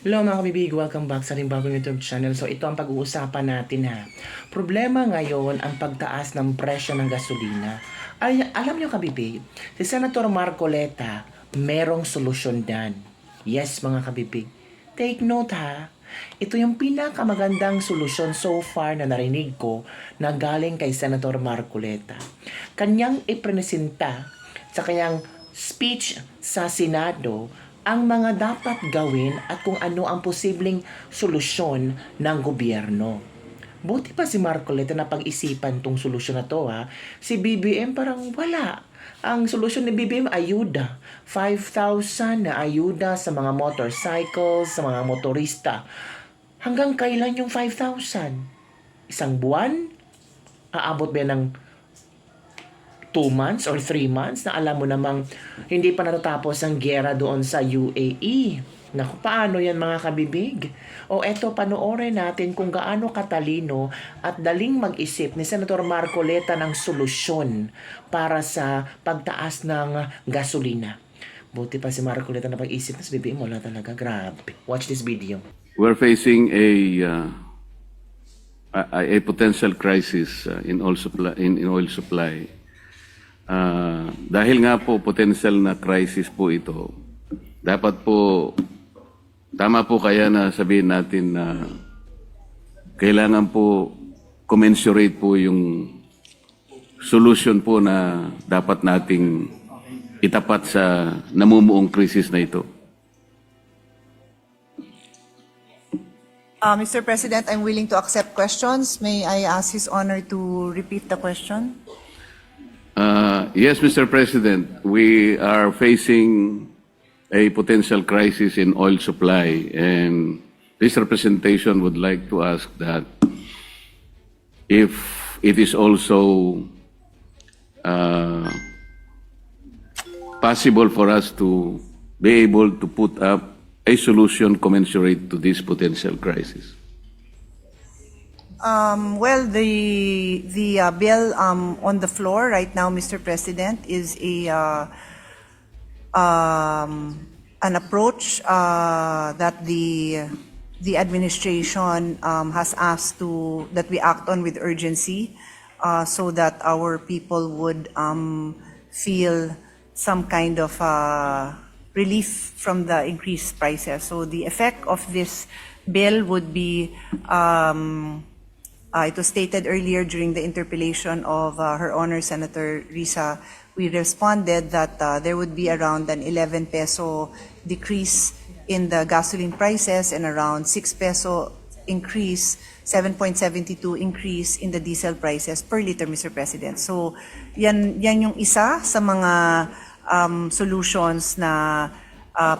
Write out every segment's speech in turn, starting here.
Hello mga kabibig, welcome back sa ating bagong YouTube channel. So ito ang pag-uusapan natin ha. Problema ngayon ang pagtaas ng presyo ng gasolina. Ay, alam nyo kabibig, si Senator Marcoleta merong solusyon dan. Yes mga kabibig, take note ha. Ito yung pinakamagandang solusyon so far na narinig ko na galing kay Senator Marcoleta. Kanyang iprenesenta sa kanyang speech sa Senado ang mga dapat gawin at kung ano ang posibleng solusyon ng gobyerno. Buti pa si Marcoleta na pag-isipan tong solusyon na to ha. Si BBM parang wala. Ang solusyon ni BBM ayuda. 5,000 na ayuda sa mga motorcycles, sa mga motorista. Hanggang kailan yung 5,000? Isang buwan? Aabot ba ng 2 months or 3 months na alam mo namang hindi pa natatapos ang gera doon sa UAE. Naku, paano yan mga kabibig? O eto, panoorin natin kung gaano katalino at daling mag-isip ni Senator Marcoleta ng solusyon para sa pagtaas ng gasolina. Buti pa si Marcoleta na pag-isip na sa BBM, wala talaga. Grabe. Watch this video. We're facing a potential crisis in oil supply. Dahil nga po potential na crisis po ito, dapat po tama po kaya na sabihin natin na kailangan po commensurate po yung solution po na dapat nating itapat sa namumuong krisis na ito. Mr. President, I'm willing to accept questions. May I ask His Honor to repeat the question? Yes, Mr. President, we are facing a potential crisis in oil supply, and this representation would like to ask that if it is also possible for us to be able to put up a solution commensurate to this potential crisis. Well, the bill on the floor right now, Mr. President, is an approach that the administration has asked that we act on with urgency, so that our people would feel some kind of relief from the increased prices. So the effect of this bill would be, it was stated earlier during the interpellation of Her Honor Senator Risa, we responded that there would be around an 11 peso decrease in the gasoline prices and around 6 peso increase, 7.72 increase in the diesel prices per liter, Mr. President. So yan yung isa sa mga solutions na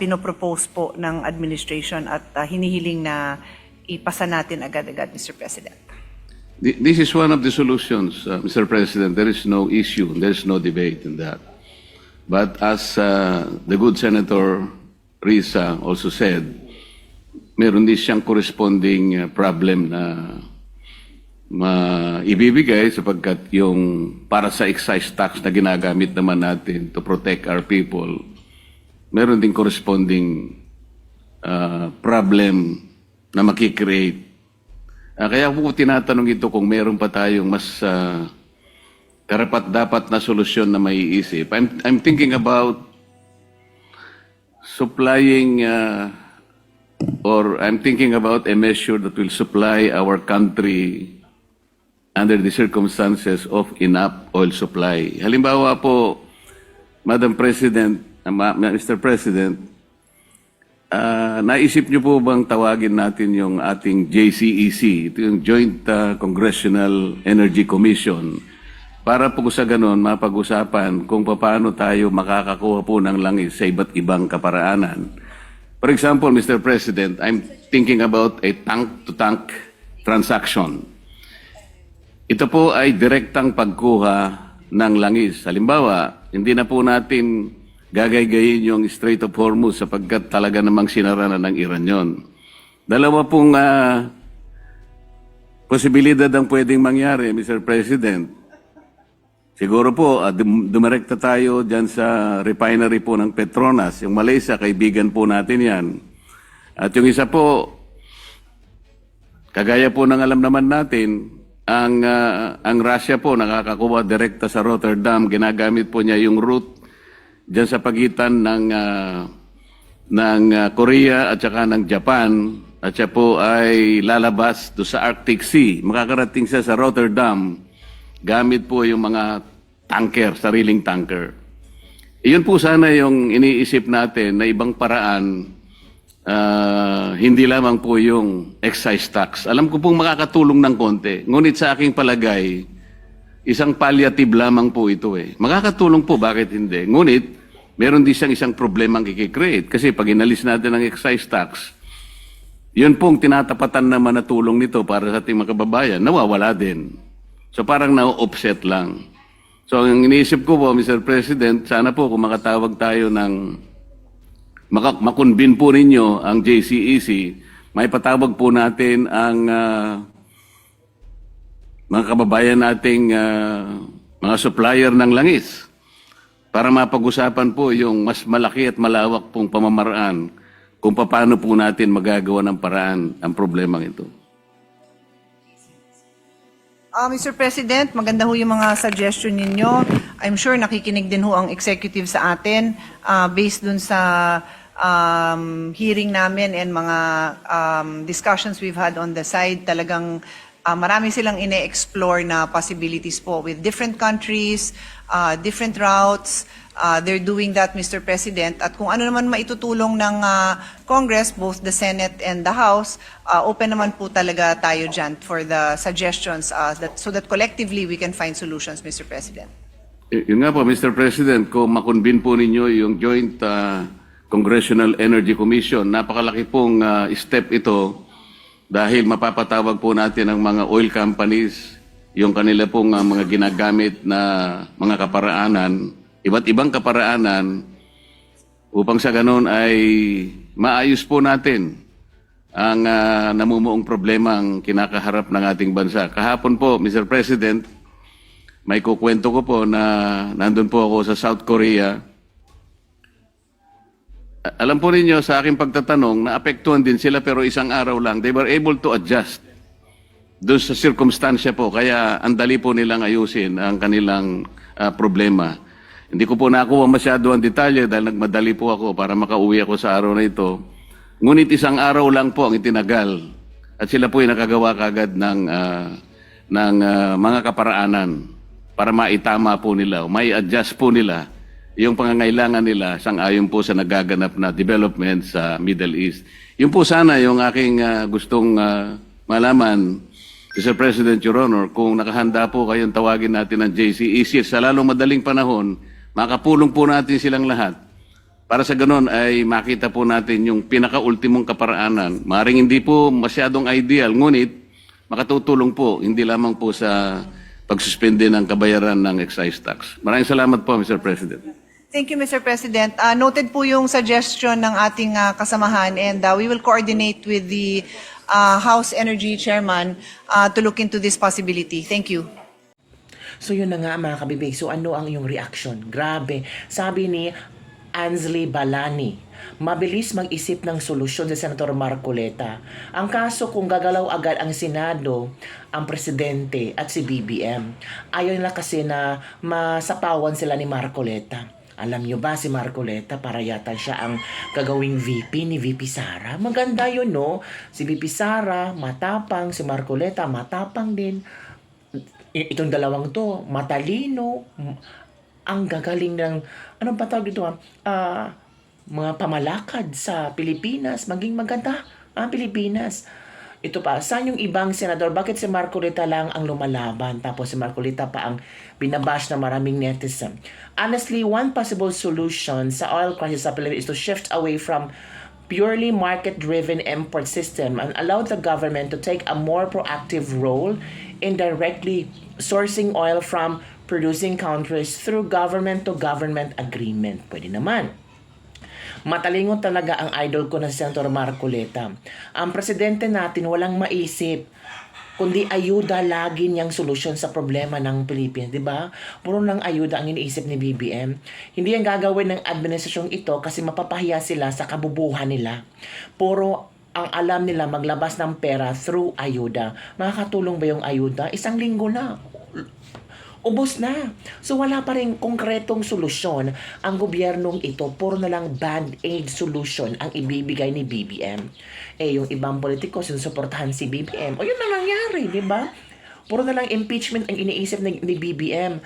pinopropose po ng administration at hinihiling na ipasa natin agad-agad, Mr. President. This is one of the solutions, Mr. President. There is no issue, there is no debate in that. But as the good Senator Risa also said, meron din siyang corresponding problem na ibibigay sapagkat yung para sa excise tax na ginagamit naman natin to protect our people, meron din corresponding problem na makikreate. Kaya po tinatanong ito kung meron pa tayong mas karapat-dapat na solusyon na maiisip. I'm thinking about supplying or I'm thinking about a measure that will supply our country under the circumstances of enough oil supply. Halimbawa po, Madam President, Mr. President, naisip niyo po bang tawagin natin yung ating JCEC, ito yung Joint Congressional Energy Commission, para po sa ganon mapag-usapan kung paano tayo makakakuha po ng langis sa iba't ibang kaparaanan. For example, Mr. President, I'm thinking about a tank-to-tank transaction. Ito po ay direktang pagkuha ng langis. Halimbawa, hindi na po natin gagaygayin yung Strait of Hormuz sapagkat talaga namang sinara na ng Iran yon. Dalawa pong posibilidad ang pwedeng mangyari, Mr. President. Siguro po, dumirekta tayo dyan sa refinery po ng Petronas. Yung Malaysia, kaibigan po natin yan. At yung isa po, kagaya po ng alam naman natin, ang Russia po nakakakuha direkta sa Rotterdam, ginagamit po niya yung route diyan sa pagitan ng Korea at saka ng Japan, at siya po ay lalabas do sa Arctic Sea. Makakarating siya sa Rotterdam gamit po yung mga tanker, sariling tanker. Iyon po sana yung iniisip natin na ibang paraan, hindi lamang po yung excise tax. Alam ko pong makakatulong ng konti, ngunit sa aking palagay, isang palliative lamang po ito eh. Makakatulong po, bakit hindi? Ngunit, meron din siyang isang problemang kikikreate. Kasi pag inalis natin ang excise tax, yun pong tinatapatan naman na tulong nito para sa ating mga kababayan, nawawala din. So parang na-offset lang. So ang iniisip ko po, Mr. President, sana po kung makatawag tayo ng, makonvene po ninyo ang JCEC, may patawag po natin ang mga kababayan nating mga supplier ng langis para mapag-usapan po yung mas malaki at malawak pong pamamaraan kung paano po natin magagawa ng paraan ang problemang ito. Mr. President, maganda ho yung mga suggestion ninyo. I'm sure nakikinig din ho ang executive sa atin based dun sa hearing namin and mga discussions we've had on the side. Talagang marami silang ine-explore na possibilities po with different countries, different routes. They're doing that, Mr. President. At kung ano naman maitutulong ng Congress, both the Senate and the House, open naman po talaga tayo dyan for the suggestions so that collectively we can find solutions, Mr. President. Yun nga po, Mr. President, kung makonvene po ninyo yung Joint Congressional Energy Commission, napakalaki pong step ito dahil mapapatawag po natin ang mga oil companies, yung kanila pong mga ginagamit na mga kaparaanan, iba't ibang kaparaanan, upang sa ganon ay maayos po natin ang namumuong problemang kinakaharap ng ating bansa. Kahapon po, Mr. President, may kukwento ko po na nandun po ako sa South Korea. Alam po ninyo, sa aking pagtatanong, naapektuhan din sila pero isang araw lang. They were able to adjust doon sa circumstansya po. Kaya ang dali po nilang ayusin ang kanilang problema. Hindi ko po nakuha masyado ang detalye dahil nagmadali po ako para makauwi ako sa araw na ito. Ngunit isang araw lang po ang itinagal. At sila po ay nakagawa kagad ng mga kaparaanan para maitama po nila, may adjust po nila yung pangangailangan nila sang-ayon po sa nagaganap na development sa Middle East. Yun po sana yung aking gustong malaman, Mr. President, Your Honor, kung nakahanda po kayong tawagin natin ng JCEC sa lalong madaling panahon, makapulong po natin silang lahat. Para sa ganon ay makita po natin yung pinaka-ultimong kaparaanan. Maring hindi po masyadong ideal, ngunit makatutulong po, hindi lamang po sa pagsuspende ng kabayaran ng excise tax. Maraming salamat po, Mr. President. Thank you, Mr. President. Noted po yung suggestion ng ating kasamahan and we will coordinate with the House Energy Chairman to look into this possibility. Thank you. So yun na nga mga kabibig. So ano ang iyong reaction? Grabe. Sabi ni Ansley Balani, mabilis mag-isip ng solusyon si Senator Marcoleta. Ang kaso kung gagalaw agad ang Senado, ang Presidente at si BBM, ayaw nila kasi na masapawan sila ni Marcoleta. Alam nyo ba si Marcoleta para yata siya ang gagawing VP ni VP Sara? Maganda yun, no? Si VP Sara, matapang. Si Marcoleta, matapang din. Itong dalawang to, matalino. Ang gagaling ng, anong patawag dito? Mga pamalakad sa Pilipinas. Maging maganda ang Pilipinas. Ito pa, saan yung ibang senador? Bakit si Marcoleta lang ang lumalaban? Tapos si Marcoleta pa ang binabash na maraming netizen. Honestly, one possible solution sa oil crisis sa Pilipinas is to shift away from purely market-driven import system and allow the government to take a more proactive role in directly sourcing oil from producing countries through government-to-government agreement. Pwede naman. Matalingon talaga ang idol ko na si Senator Marcoleta. Ang presidente natin walang maisip. kundi ayuda lagi niyang solusyon sa problema ng Pilipinas, di ba? Puro lang ayuda ang iniisip ni BBM. Hindi yan gagawin ng administrasyong ito kasi mapapahiya sila sa kabubuhan nila. Puro ang alam nila maglabas ng pera through ayuda. Makakatulong ba yung ayuda? Isang linggo na. Ubos na. So wala pa rin konkretong solusyon ang gobyernong ito. Puro na lang band-aid solution ang ibibigay ni BBM. Yung ibang politiko sinusuportahan si BBM. O yun na nangyari, di ba? Puro na lang impeachment ang iniisip ni BBM.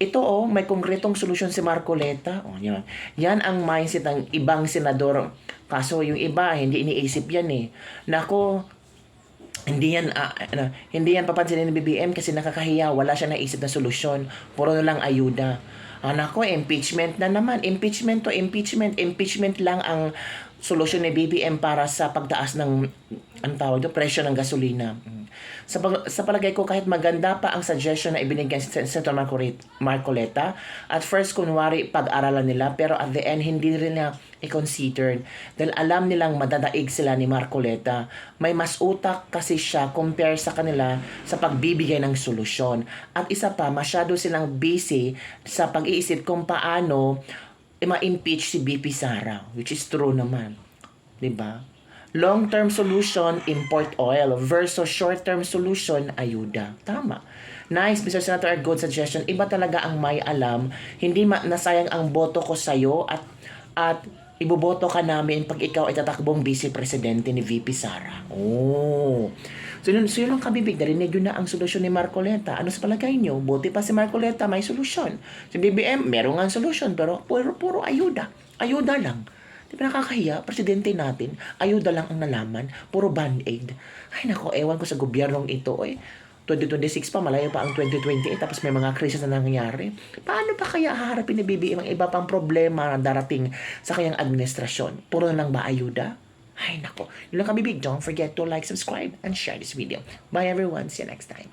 Ito may konkretong solusyon si Marcoleta. Yan. Yan ang mindset ng ibang senador. Kaso yung iba, hindi iniisip yan eh. Nako, hindi yan papansinin ni BBM kasi nakakahiya, wala siya naisip na solusyon. Puro na lang ayuda. Nako, impeachment na naman. Impeachment lang ang solusyon ni BBM para sa pagtaas ng presyo ng gasolina. Sa palagay ko, kahit maganda pa ang suggestion na ibinigay si Senator Marcoleta, at first, kunwari, pag-aralan nila, pero at the end, hindi rin nila i-considered. Dahil alam nilang madadaig sila ni Marcoleta. May mas utak kasi siya compare sa kanila sa pagbibigay ng solusyon. At isa pa, masyado silang busy sa pag-iisip kung paano ma-impeach si BP Sara, which is true naman. Diba? Long-term solution, import oil versus short-term solution, ayuda. Tama. Nice, Mr. Senator, good suggestion. Iba talaga ang may alam. Hindi nasayang ang boto ko sa'yo at iboboto ka namin pag ikaw ay tatakbong vice presidente ni VP Sara. So yun ang kabibig. Narinig yun na ang solusyon ni Marcoleta. Ano sa palagay nyo? Buti pa si Marcoleta, may solusyon. Si BBM, meron nga solusyon, pero puro ayuda. Ayuda lang. Di ba nakakahiya? Presidente natin, ayuda lang ang nalaman, puro band-aid. Ay nako, ewan ko sa gobyernong ito. 2026 pa, malayo pa ang 2028, tapos may mga krisis na nangyayari. Paano pa kaya haharapin ni BBM ang iba pang problema na darating sa kanyang administrasyon? Puro na lang ba ayuda? Ay nako, yun lang kami big. Don't forget to like, subscribe, and share this video. Bye everyone, see you next time.